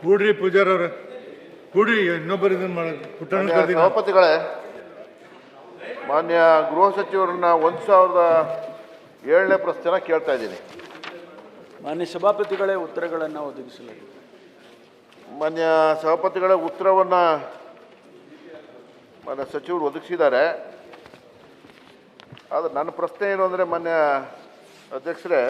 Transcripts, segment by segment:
ಕೂಡ್ರಿ ಪೂಜಾರ್ ಅವ್ರ ಕೂಡ್ರಿ, ಇನ್ನೊಬ್ಬರು ಇದನ್ನ ಮಾಡಿ ಸಭಾಪತಿಗಳೇ, ಮಾನ್ಯ ಗೃಹ ಸಚಿವರನ್ನ 1007ನೇ ಪ್ರಶ್ನೆ ಕೇಳ್ತಾ ಇದ್ದೀನಿ. ಮಾನ್ಯ ಸಭಾಪತಿಗಳೇ, ಉತ್ತರಗಳನ್ನು ಒದಗಿಸಲಾಗಿದೆ. ಮಾನ್ಯ ಸಭಾಪತಿಗಳ ಉತ್ತರವನ್ನು ಮಾನ್ಯ ಸಚಿವರು ಒದಗಿಸಿದ್ದಾರೆ. ಆದರೆ ನನ್ನ ಪ್ರಶ್ನೆ ಏನು ಅಂದರೆ, ಮಾನ್ಯ ಅಧ್ಯಕ್ಷರೇ,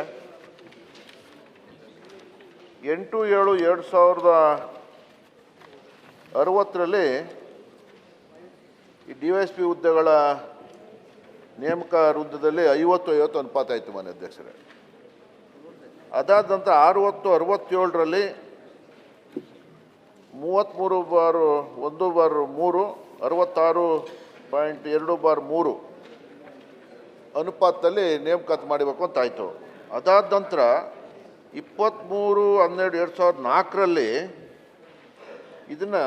8/7/2060 ಈ DYSP ಹುದ್ದೆಗಳ ನೇಮಕ ವೃದ್ಧದಲ್ಲಿ 50-50 ಅನುಪಾತ ಆಯಿತು ಮಾನ್ಯ ಅಧ್ಯಕ್ಷರೇ. ಅದಾದ ನಂತರ 60-67 33/1/3 66.2/3 ಅನುಪಾತದಲ್ಲಿ ನೇಮಕಾತಿ ಮಾಡಬೇಕು ಅಂತ ಆಯಿತು. ಅದಾದ ನಂತರ 23/12/2004 ಇದನ್ನು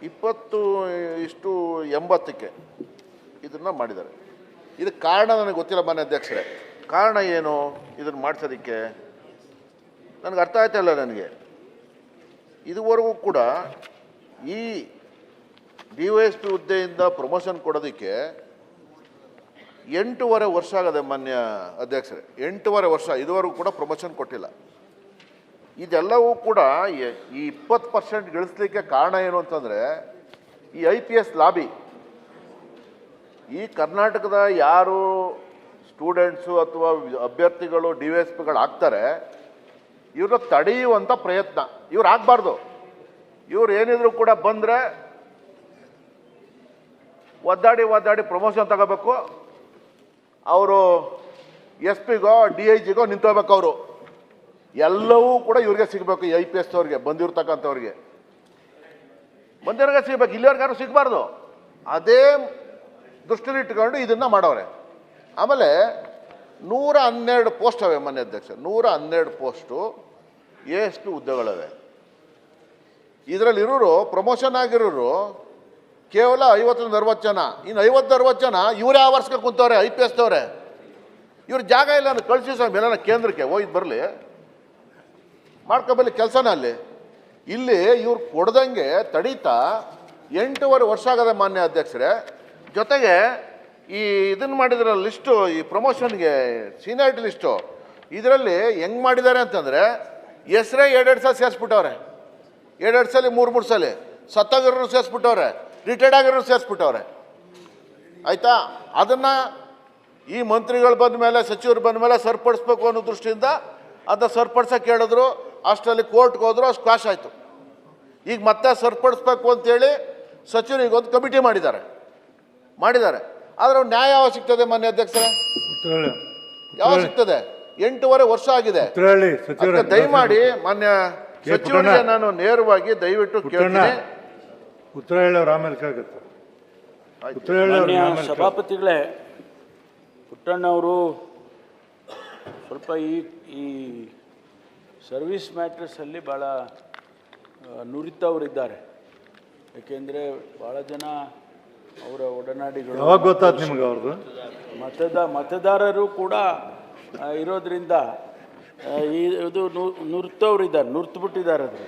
20:80 ಇದನ್ನು ಮಾಡಿದ್ದಾರೆ. ಇದಕ್ಕೆ ಕಾರಣ ನನಗೆ ಗೊತ್ತಿಲ್ಲ ಮಾನ್ಯ ಅಧ್ಯಕ್ಷರೇ. ಕಾರಣ ಏನು ಇದನ್ನು ಮಾಡಿಸೋದಕ್ಕೆ ನನಗೆ ಅರ್ಥ ಆಯ್ತಲ್ಲ. ನನಗೆ ಇದುವರೆಗೂ ಕೂಡ ಈ DYSP ಹುದ್ದೆಯಿಂದ ಪ್ರಮೋಷನ್ ಕೊಡೋದಕ್ಕೆ 8.5 ವರ್ಷ ಆಗದೆ ಮಾನ್ಯ ಅಧ್ಯಕ್ಷರೇ. 8.5 ವರ್ಷ ಇದುವರೆಗೂ ಕೂಡ ಪ್ರಮೋಷನ್ ಕೊಟ್ಟಿಲ್ಲ. ಇದೆಲ್ಲವೂ ಕೂಡ ಈ 20% ಗಳಿಸಲಿಕ್ಕೆ ಕಾರಣ ಏನು ಅಂತಂದರೆ, ಈ IPS ಲಾಬಿ. ಈ ಕರ್ನಾಟಕದ ಯಾರು ಸ್ಟೂಡೆಂಟ್ಸು ಅಥವಾ ಅಭ್ಯರ್ಥಿಗಳು DYSPಗಳು ಆಗ್ತಾರೆ, ಇವ್ರನ್ನ ತಡೆಯುವಂಥ ಪ್ರಯತ್ನ ಇವ್ರು ಆಗಬಾರ್ದು. ಇವ್ರು ಏನಿದ್ರು ಕೂಡ ಬಂದರೆ ಒದ್ದಾಡಿ ಪ್ರಮೋಷನ್ ತಗೋಬೇಕು. ಅವರು SP-ಗೋ DIG-ಗೋ ನಿಂತೋಗ್ಬೇಕು. ಅವರು ಎಲ್ಲವೂ ಕೂಡ ಇವ್ರಿಗೆ ಸಿಗಬೇಕು. ಈ IPS ಅವ್ರಿಗೆ ಬಂದಿರ್ತಕ್ಕಂಥವ್ರಿಗೆ ಸಿಗಬೇಕು. ಇಲ್ಲಿಯವ್ರಿಗೆ ಯಾರು ಸಿಗಬಾರ್ದು. ಅದೇ ದೃಷ್ಟಿಲಿ ಇಟ್ಕೊಂಡು ಇದನ್ನು ಮಾಡೋರೆ. ಆಮೇಲೆ 112 ಪೋಸ್ಟ್ ಅವೆ ಮಾನ್ಯ ಅಧ್ಯಕ್ಷ. 112 ಪೋಸ್ಟು ASP ಹುದ್ದೆಗಳವೆ. ಇದರಲ್ಲಿರೋರು ಪ್ರಮೋಷನ್ ಆಗಿರೋರು ಕೇವಲ 50-60 ಜನ. ಇನ್ನು 50-60 ಜನ ಇವರೇ ಆ ವರ್ಷಕ್ಕೆ ಕುಂತವ್ರೆ. IPS ಅವರೇ. ಇವ್ರ ಜಾಗ ಇಲ್ಲ ಅಂದ್ರೆ ಕಳಿಸಿ ಸ್ವಾಮಿ ಎಲ್ಲ ಕೇಂದ್ರಕ್ಕೆ ಹೋಗಿದ್ದು ಬರಲಿ, ಮಾಡ್ಕೊಬಲ್ಲಿ ಕೆಲಸನ ಅಲ್ಲಿ. ಇಲ್ಲಿ ಇವ್ರು ಕೊಡ್ದಂಗೆ ತಡೀತಾ 8.5 ವರ್ಷ ಆಗದೆ ಮಾನ್ಯ ಅಧ್ಯಕ್ಷರೇ. ಜೊತೆಗೆ ಈ ಇದನ್ನು ಮಾಡಿದ್ರ ಲಿಸ್ಟು, ಈ ಪ್ರಮೋಷನ್ಗೆ ಸೀನಿಯಾರಿಟಿ ಲಿಸ್ಟು, ಇದರಲ್ಲಿ ಹೆಂಗೆ ಮಾಡಿದ್ದಾರೆ ಅಂತಂದರೆ, ಹೆಸರೇ 2 ಸಲ ಸೇರಿಸ್ಬಿಟ್ಟವ್ರೆ. 2 ಸಲ 3 ಸಲ ಸತ್ತಾಗಿರೋರು ಸೇರಿಸ್ಬಿಟ್ಟವ್ರೆ, ರಿಟೈರ್ಡ್ ಆಗಿರೋರು ಸೇರಿಸ್ಬಿಟ್ಟವ್ರೆ. ಆಯಿತಾ? ಅದನ್ನು ಈ ಮಂತ್ರಿಗಳು ಬಂದ ಮೇಲೆ, ಸಚಿವರು ಬಂದ ಮೇಲೆ ಸರಿಪಡಿಸ್ಬೇಕು ಅನ್ನೋ ದೃಷ್ಟಿಯಿಂದ ಅದನ್ನ ಸರಿಪಡಿಸೋಕೆ ಹೇಳಿದ್ರು. ಅಷ್ಟರಲ್ಲಿ ಕೋರ್ಟ್ಗೆ ಹೋದ್ರು, ಸ್ಕ್ವಾಶ್ ಆಯಿತು. ಈಗ ಮತ್ತೆ ಸರಿಪಡಿಸ್ಬೇಕು ಅಂತೇಳಿ ಸಚಿವರು ಈಗ ಒಂದು ಕಮಿಟಿ ಮಾಡಿದ್ದಾರೆ. ಆದರೆ ನ್ಯಾಯ ಯಾವಾಗ ಸಿಗ್ತದೆ ಮಾನ್ಯ ಅಧ್ಯಕ್ಷರೇ? ಯಾವಾಗ ಸಿಗ್ತದೆ? 8.5 ವರ್ಷ ಆಗಿದೆ. ದಯಮಾಡಿ ಮಾನ್ಯ ಸಚಿವರಿಗೆ ನಾನು ನೇರವಾಗಿ ದಯವಿಟ್ಟು ಕೇಳ್ತೀನಿ. ಉತ್ತರ ಹೇಳೋರು ಆಮೇಲೆ ಸಭಾಪತಿಗಳೇ, ಪುಟ್ಟಣ್ಣವರು ಸ್ವಲ್ಪ ಈ ಸರ್ವಿಸ್ ಮ್ಯಾಟ್ರಸಲ್ಲಿ ಭಾಳ ನುರಿತವರಿದ್ದಾರೆ. ಏಕೆಂದರೆ ಭಾಳ ಜನ ಅವರ ಒಡನಾಡಿಗಳು, ಯಾವಾಗ ಗೊತ್ತಾಯ್ತು ನಿಮ್ಗೆ ಅವ್ರದ್ದು? ಮತದಾರರು ಕೂಡ ಇರೋದ್ರಿಂದ ಇದು ನುರಿತವರಿದ್ದಾರೆ, ನುರಿತುಬಿಟ್ಟಿದ್ದಾರೆ. ಅದ್ರ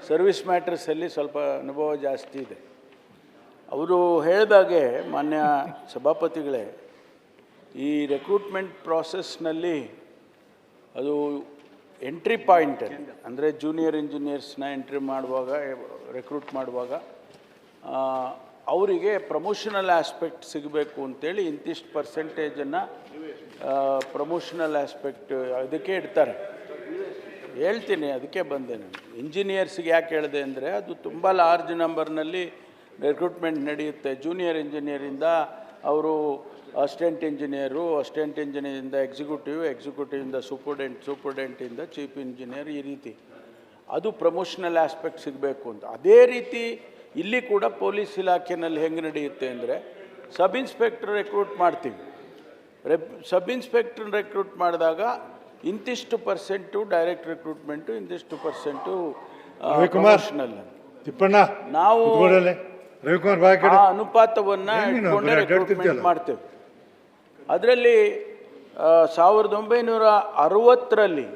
ಸರ್ವಿಸ್ ಮ್ಯಾಟ್ರಸಲ್ಲಿ ಸ್ವಲ್ಪ ಅನುಭವ ಜಾಸ್ತಿ ಇದೆ. ಅವರು ಹೇಳಿದಾಗೆ ಮಾನ್ಯ ಸಭಾಪತಿಗಳೇ, ಈ ರೆಕ್ರೂಟ್ಮೆಂಟ್ ಪ್ರಾಸೆಸ್ನಲ್ಲಿ ಅದು ಎಂಟ್ರಿ ಪಾಯಿಂಟ್ ಅಂದರೆ ಜೂನಿಯರ್ ಇಂಜಿನಿಯರ್ಸ್ನ ಎಂಟ್ರಿ ಮಾಡುವಾಗ, ರೆಕ್ರೂಟ್ ಮಾಡುವಾಗ ಅವರಿಗೆ ಪ್ರಮೋಷನಲ್ ಆಸ್ಪೆಕ್ಟ್ ಸಿಗಬೇಕು ಅಂತೇಳಿ ಇಂತಿಷ್ಟು ಪರ್ಸೆಂಟೇಜನ್ನು ಪ್ರಮೋಷನಲ್ ಆಸ್ಪೆಕ್ಟ್ ಅದಕ್ಕೆ ಇಡ್ತಾರೆ. ಹೇಳ್ತೀನಿ, ಅದಕ್ಕೆ ಬಂದೆ ನಾನು. ಇಂಜಿನಿಯರ್ಸ್ಗೆ ಯಾಕೆ ಹೇಳಿದೆ ಅಂದರೆ, ಅದು ತುಂಬ ಲಾರ್ಜ್ ನಂಬರ್ನಲ್ಲಿ ರಿಕ್ರೂಟ್ಮೆಂಟ್ ನಡೆಯುತ್ತೆ. ಜೂನಿಯರ್ ಇಂಜಿನಿಯರಿಂದ ಅವರು ಅಸಿಸ್ಟೆಂಟ್ ಇಂಜಿನಿಯರಿಂದ ಎಕ್ಸಿಕ್ಯೂಟಿವಿಂದ ಸೂಪರ್ಡೆಂಟಿಂದ ಚೀಫ್ ಇಂಜಿನಿಯರ್, ಈ ರೀತಿ ಅದು ಪ್ರಮೋಷನಲ್ ಆಸ್ಪೆಕ್ಟ್ ಸಿಗಬೇಕು ಅಂತ. ಅದೇ ರೀತಿ ಇಲ್ಲಿ ಕೂಡ ಪೊಲೀಸ್ ಇಲಾಖೆಯಲ್ಲಿ ಹೆಂಗೆ ನಡೆಯುತ್ತೆ ಅಂದರೆ, ಸಬ್ ಇನ್ಸ್ಪೆಕ್ಟರ್ ರೆಕ್ರೂಟ್ ಮಾಡ್ತೀವಿ. ಸಬ್ ಇನ್ಸ್ಪೆಕ್ಟರ್ ರೆಕ್ರೂಟ್ ಮಾಡಿದಾಗ ಇಂತಿಷ್ಟು ಪರ್ಸೆಂಟು ಡೈರೆಕ್ಟ್ ರಿಕ್ರೂಟ್ಮೆಂಟು, ಇಂತಿಷ್ಟು ಪರ್ಸೆಂಟು ಪ್ರಮೋಷನಲ್. ನಾವು ಆ ಅನುಪಾತವನ್ನು ಇಟ್ಕೊಂಡೇ ರಿಕ್ರೂಟ್ಮೆಂಟ್ ಮಾಡ್ತೇವೆ. ಅದರಲ್ಲಿ 1960ರಲ್ಲಿ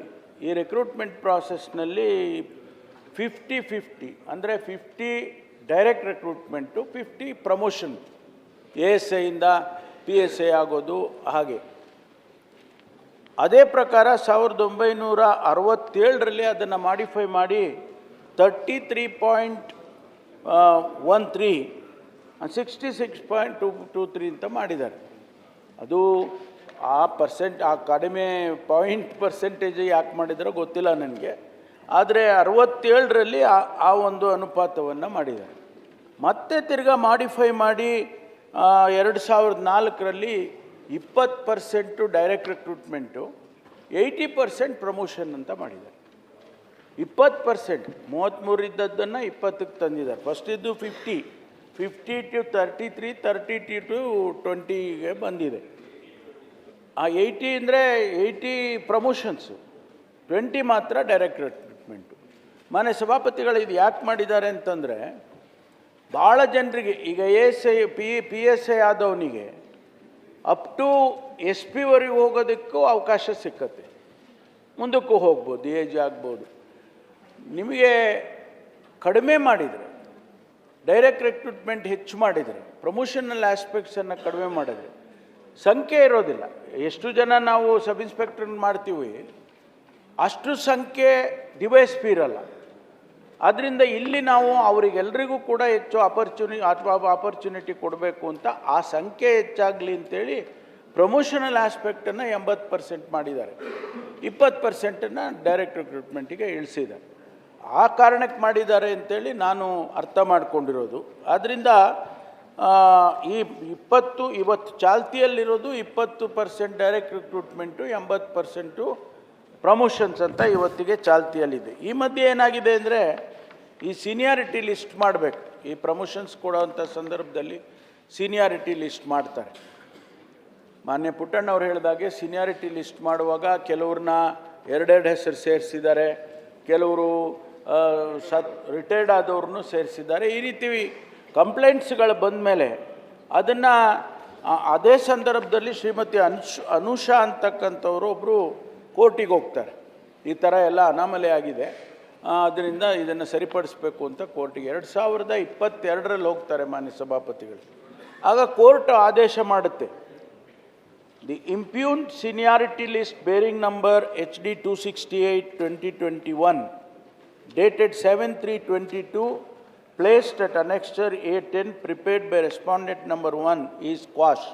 ಈ ರಿಕ್ರೂಟ್ಮೆಂಟ್ ಪ್ರಾಸೆಸ್ನಲ್ಲಿ 50-50 ಅಂದರೆ 50 ಡೈರೆಕ್ಟ್ ರಿಕ್ರೂಟ್ಮೆಂಟು, 50 ಪ್ರಮೋಷನ್, ASIಯಿಂದ PSI ಆಗೋದು. ಹಾಗೆ ಅದೇ ಪ್ರಕಾರ 1967ರಲ್ಲಿ ಅದನ್ನು ಮಾಡಿಫೈ ಮಾಡಿ 33.13 66.23 ಅಂತ ಮಾಡಿದ್ದಾರೆ. ಅದು ಆ ಕಡಿಮೆ ಪರ್ಸೆಂಟೇಜ್ ಯಾಕೆ ಮಾಡಿದಾರೋ ಗೊತ್ತಿಲ್ಲ ನನಗೆ. ಆದರೆ 67ರಲ್ಲಿ ಆ ಒಂದು ಅನುಪಾತವನ್ನು ಮಾಡಿದ್ದಾರೆ. ಮತ್ತೆ ತಿರ್ಗಾ ಮಾಡಿಫೈ ಮಾಡಿ 2004ರಲ್ಲಿ 20% ಡೈರೆಕ್ಟ್ ರಿಕ್ರೂಟ್ಮೆಂಟು, 80% ಪ್ರಮೋಷನ್ ಅಂತ ಮಾಡಿದ್ದಾರೆ. 20%, 33 ಇದ್ದದ್ದನ್ನು 20ಕ್ಕೆ ತಂದಿದ್ದಾರೆ. ಫಸ್ಟ್ ಇದ್ದು 50 to 33, 30 to 20ಗೆ ಬಂದಿದೆ. ಆ 80 ಅಂದರೆ 80 ಪ್ರಮೋಷನ್ಸು, 20 ಮಾತ್ರ ಡೈರೆಕ್ಟ್ ರಿಕ್ರೂಟ್ಮೆಂಟು. ಮನೆ ಸಭಾಪತಿಗಳು ಇದು ಯಾಕೆ ಮಾಡಿದ್ದಾರೆ ಅಂತಂದರೆ, ಭಾಳ ಜನರಿಗೆ ಈಗ PSI ಆದವನಿಗೆ ಅಪ್ ಟು SP ಹೋಗೋದಕ್ಕೂ ಅವಕಾಶ ಸಿಕ್ಕತ್ತೆ, ಮುಂದಕ್ಕೂ ಹೋಗ್ಬೋದು, ಏಜ್ ಆಗ್ಬೋದು. ನಿಮಗೆ ಕಡಿಮೆ ಮಾಡಿದರೆ, ಡೈರೆಕ್ಟ್ ರಿಕ್ರೂಟ್ಮೆಂಟ್ ಹೆಚ್ಚು ಮಾಡಿದರೆ, ಪ್ರಮೋಷನಲ್ ಆಸ್ಪೆಕ್ಟ್ಸನ್ನು ಕಡಿಮೆ ಮಾಡಿದರೆ ಸಂಖ್ಯೆ ಇರೋದಿಲ್ಲ. ಎಷ್ಟು ಜನ ನಾವು ಸಬ್ ಇನ್ಸ್ಪೆಕ್ಟರ್ ಮಾಡ್ತೀವಿ ಅಷ್ಟು ಸಂಖ್ಯೆ DYSP ಇರಲ್ಲ. ಆದ್ದರಿಂದ ಇಲ್ಲಿ ನಾವು ಅವರಿಗೆಲ್ಲರಿಗೂ ಕೂಡ ಹೆಚ್ಚು ಆಪರ್ಚುನಿಟಿ ಕೊಡಬೇಕು ಅಂತ ಆ ಸಂಖ್ಯೆ ಹೆಚ್ಚಾಗಲಿ ಅಂತೇಳಿ ಪ್ರಮೋಷನಲ್ ಆಸ್ಪೆಕ್ಟನ್ನು 80% ಮಾಡಿದ್ದಾರೆ, 20%ನ್ನು ಡೈರೆಕ್ಟ್ ರಿಕ್ರೂಟ್ಮೆಂಟಿಗೆ ಇಳಿಸಿದ್ದಾರೆ. ಆ ಕಾರಣಕ್ಕೆ ಮಾಡಿದ್ದಾರೆ ಅಂತೇಳಿ ನಾನು ಅರ್ಥ ಮಾಡ್ಕೊಂಡಿರೋದು. ಆದ್ದರಿಂದ ಈ ಇವತ್ತು ಚಾಲ್ತಿಯಲ್ಲಿರೋದು 20% ಡೈರೆಕ್ಟ್ ರಿಕ್ರೂಟ್ಮೆಂಟು, 80% ಪ್ರಮೋಷನ್ಸ್ ಅಂತ ಇವತ್ತಿಗೆ ಚಾಲ್ತಿಯಲ್ಲಿದೆ. ಈ ಮಧ್ಯೆ ಏನಾಗಿದೆ ಅಂದರೆ, ಈ ಸೀನಿಯಾರಿಟಿ ಲಿಸ್ಟ್ ಮಾಡಬೇಕು. ಈ ಪ್ರಮೋಷನ್ಸ್ ಕೊಡೋವಂಥ ಸಂದರ್ಭದಲ್ಲಿ ಸೀನಿಯಾರಿಟಿ ಲಿಸ್ಟ್ ಮಾಡ್ತಾರೆ. ಮಾನ್ಯ ಪುಟ್ಟಣ್ಣವ್ರು ಹೇಳಿದಾಗೆ ಸೀನಿಯಾರಿಟಿ ಲಿಸ್ಟ್ ಮಾಡುವಾಗ ಕೆಲವ್ರನ್ನ 2 ಹೆಸರು ಸೇರಿಸಿದ್ದಾರೆ, ಕೆಲವರು ರಿಟೈರ್ಡ್ ಆದವ್ರನ್ನೂ ಸೇರಿಸಿದ್ದಾರೆ. ಈ ರೀತಿ ಕಂಪ್ಲೇಂಟ್ಸ್ಗಳು ಬಂದ ಮೇಲೆ ಅದನ್ನು ಅದೇ ಸಂದರ್ಭದಲ್ಲಿ ಶ್ರೀಮತಿ ಅನುಷಾ ಅಂತಕ್ಕಂಥವ್ರು ಒಬ್ಬರು ಕೋರ್ಟಿಗೆ ಹೋಗ್ತಾರೆ. ಈ ಥರ ಎಲ್ಲ ಅನಾಮಲೆ ಆಗಿದೆ, ಅದರಿಂದ ಇದನ್ನು ಸರಿಪಡಿಸಬೇಕು ಅಂತ ಕೋರ್ಟಿಗೆ 2022ರಲ್ಲಿ ಹೋಗ್ತಾರೆ ಮಾನ್ಯ ಸಭಾಪತಿಗಳು. ಆಗ ಕೋರ್ಟ್ ಆದೇಶ ಮಾಡುತ್ತೆ, the ಇಂಪ್ಯೂನ್ಡ್ seniority list bearing number HD 268/2021 dated 7/3/22 placed at annexure A10 prepared by respondent number 1 is quashed.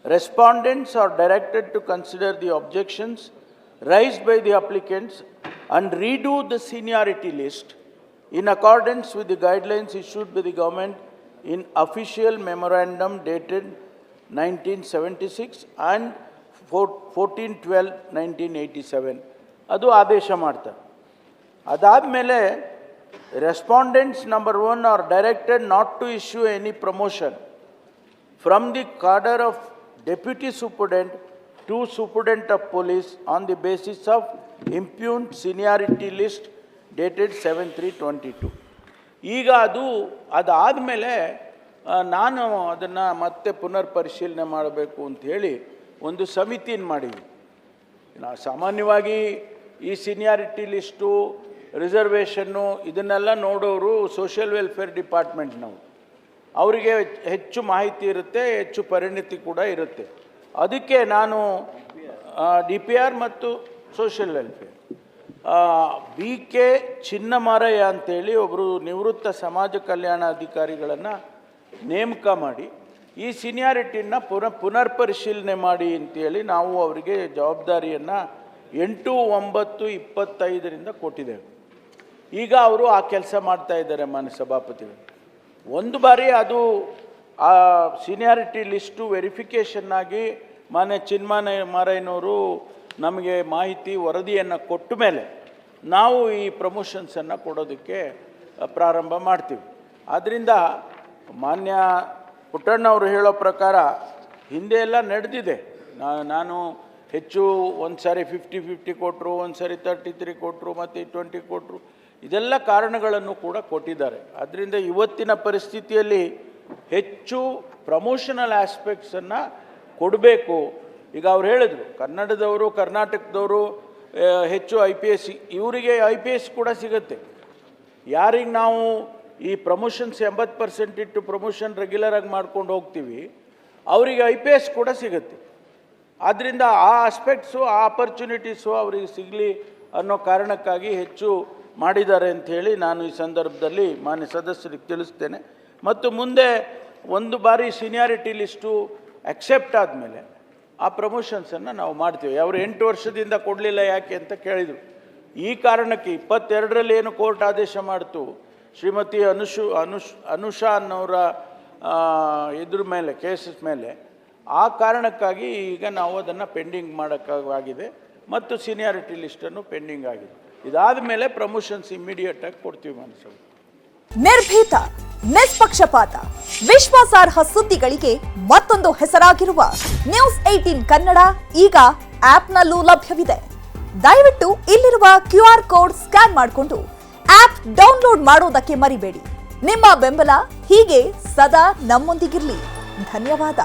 Respondents are directed to consider the objections raised by the applicants and redo the seniority list in accordance with the guidelines issued by the government in official memorandum dated 1976 and 14/12/1987. ಅದು ಆದೇಶ ಮಾಡ್ತಾರೆ. ಅದಾದಮೇಲೆ respondents number 1 are directed not to issue any promotion from the cadre of deputy superintendent to superintendent of police on the basis of impugned seniority list dated 7/3/22. ಈಗ ಅದಾದಮೇಲೆ ನಾನು ಅದನ್ನು ಮತ್ತೆ ಪುನರ್ ಪರಿಶೀಲನೆ ಮಾಡಬೇಕು ಅಂಥೇಳಿ ಒಂದು ಸಮಿತಿಯನ್ನು ಮಾಡಿದ್ವಿ. ನಾವು ಸಾಮಾನ್ಯವಾಗಿ ಈ ಸೀನಿಯಾರಿಟಿ ಲಿಸ್ಟು, ರಿಸರ್ವೇಷನ್ನು ಇದನ್ನೆಲ್ಲ ನೋಡೋರು ಸೋಷಿಯಲ್ ವೆಲ್ಫೇರ್ ಡಿಪಾರ್ಟ್ಮೆಂಟ್ನವರು. ಅವರಿಗೆ ಹೆಚ್ಚು ಮಾಹಿತಿ ಇರುತ್ತೆ, ಹೆಚ್ಚು ಪರಿಣಿತಿ ಕೂಡ ಇರುತ್ತೆ. ಅದಕ್ಕೆ ನಾನು DPR ಮತ್ತು ಸೋಷಿಯಲ್ ವೆಲ್ಫೇರ್ BK ಚಿನ್ನಮಾರಯ್ಯ ಅಂತೇಳಿ ಒಬ್ಬರು ನಿವೃತ್ತ ಸಮಾಜ ಕಲ್ಯಾಣ ಅಧಿಕಾರಿಗಳನ್ನು ನೇಮಕ ಮಾಡಿ ಈ ಸೀನಿಯಾರಿಟಿನ ಪುನರ್ ಪರಿಶೀಲನೆ ಮಾಡಿ ಅಂತೇಳಿ ನಾವು ಅವರಿಗೆ ಜವಾಬ್ದಾರಿಯನ್ನು 8/9/25 ಕೊಟ್ಟಿದ್ದೇವೆ. ಈಗ ಅವರು ಆ ಕೆಲಸ ಮಾಡ್ತಾ ಇದ್ದಾರೆ ಮಾನ್ಯ ಸಭಾಪತಿಗಳು. ಒಂದು ಬಾರಿ ಅದು ಆ ಸೀನಿಯಾರಿಟಿ ಲಿಸ್ಟು ವೆರಿಫಿಕೇಷನ್ನಾಗಿ ಮಾನ್ಯ ಮಾರಯ್ಯನವರು ನಮಗೆ ಮಾಹಿತಿ ವರದಿಯನ್ನು ಕೊಟ್ಟ ಮೇಲೆ ನಾವು ಈ ಪ್ರಮೋಷನ್ಸನ್ನು ಕೊಡೋದಕ್ಕೆ ಪ್ರಾರಂಭ ಮಾಡ್ತೀವಿ. ಆದ್ದರಿಂದ ಮಾನ್ಯ ಪುಟ್ಟಣ್ಣವರು ಹೇಳೋ ಪ್ರಕಾರ ಹಿಂದೆ ಎಲ್ಲ ನಡೆದಿದೆ. ನಾನು ಹೆಚ್ಚು ಒಂದು ಸಾರಿ 50-50 ಕೊಟ್ಟರು, ಒಂದು ಸಾರಿ 33 ಕೊಟ್ಟರು, ಮತ್ತು 20 ಕೊಟ್ಟರು. ಇದೆಲ್ಲ ಕಾರಣಗಳನ್ನು ಕೂಡ ಕೊಟ್ಟಿದ್ದಾರೆ. ಆದ್ದರಿಂದ ಇವತ್ತಿನ ಪರಿಸ್ಥಿತಿಯಲ್ಲಿ ಹೆಚ್ಚು ಪ್ರಮೋಷನಲ್ ಆಸ್ಪೆಕ್ಟ್ಸನ್ನು ಕೊಡಬೇಕು. ಈಗ ಅವ್ರು ಹೇಳಿದ್ರು, ಕರ್ನಾಟಕದವರು ಹೆಚ್ಚು IPS, ಇವರಿಗೆ IPS ಕೂಡ ಸಿಗುತ್ತೆ. ಯಾರಿಗೆ ನಾವು ಈ ಪ್ರಮೋಷನ್ಸ್ 80% ಇಟ್ಟು ಪ್ರಮೋಷನ್ ರೆಗ್ಯುಲರಾಗಿ ಮಾಡ್ಕೊಂಡು ಹೋಗ್ತೀವಿ ಅವರಿಗೆ IPS ಕೂಡ ಸಿಗುತ್ತೆ. ಆದ್ದರಿಂದ ಆ ಆಸ್ಪೆಕ್ಟ್ಸು ಆ ಆಪರ್ಚುನಿಟೀಸು ಅವರಿಗೆ ಸಿಗಲಿ ಅನ್ನೋ ಕಾರಣಕ್ಕಾಗಿ ಹೆಚ್ಚು ಮಾಡಿದ್ದಾರೆ ಅಂಥೇಳಿ ನಾನು ಈ ಸಂದರ್ಭದಲ್ಲಿ ಮಾನ್ಯ ಸದಸ್ಯರಿಗೆ ತಿಳಿಸ್ತೇನೆ. ಮತ್ತು ಮುಂದೆ ಒಂದು ಬಾರಿ ಸೀನಿಯಾರಿಟಿ ಲಿಸ್ಟು ಅಕ್ಸೆಪ್ಟ್ ಆದಮೇಲೆ ಆ ಪ್ರಮೋಷನ್ಸನ್ನು ನಾವು ಮಾಡ್ತೀವಿ. ಅವರು 8 ವರ್ಷದಿಂದ ಕೊಡಲಿಲ್ಲ ಯಾಕೆ ಅಂತ ಕೇಳಿದರು. ಈ ಕಾರಣಕ್ಕೆ 22ರಲ್ಲಿ ಏನು ಕೋರ್ಟ್ ಆದೇಶ ಮಾಡ್ತು ಶ್ರೀಮತಿ ಅನುಷಾ ಅನ್ನೋರ ಇದ್ರ ಮೇಲೆ ಕೇಸಸ್ ಮೇಲೆ, ಆ ಕಾರಣಕ್ಕಾಗಿ ಈಗ ನಾವು ಅದನ್ನು ಪೆಂಡಿಂಗ್ ಮಾಡೋಕ್ಕಾಗಿದೆ ಮತ್ತು ಸೀನಿಯಾರಿಟಿ ಲಿಸ್ಟನ್ನು ಪೆಂಡಿಂಗ್ ಆಗಿದೆ. ಇದಾದ ಮೇಲೆ ಪ್ರಮೋಷನ್ಸ್ ಇಮ್ಮಿಡಿಯೇಟಾಗಿ ಕೊಡ್ತೀವಿ ಮನಸ್ಸು. ನಿರ್ಭೀತ, ನಿಷ್ಪಕ್ಷಪಾತ, ವಿಶ್ವಾಸಾರ್ಹ ಸುದ್ದಿಗಳಿಗೆ ಮತ್ತೊಂದು ಹೆಸರಾಗಿರುವ ನ್ಯೂಸ್ 18 ಕನ್ನಡ ಈಗ ಆಪ್ನಲ್ಲೂ ಲಭ್ಯವಿದೆ. ದಯವಿಟ್ಟು ಇಲ್ಲಿರುವ QR ಕೋಡ್ ಸ್ಕ್ಯಾನ್ ಮಾಡಿಕೊಂಡು ಆಪ್ ಡೌನ್ಲೋಡ್ ಮಾಡೋದಕ್ಕೆ ಮರಿಬೇಡಿ. ನಿಮ್ಮ ಬೆಂಬಲ ಹೀಗೆ ಸದಾ ನಮ್ಮೊಂದಿಗಿರಲಿ. ಧನ್ಯವಾದ.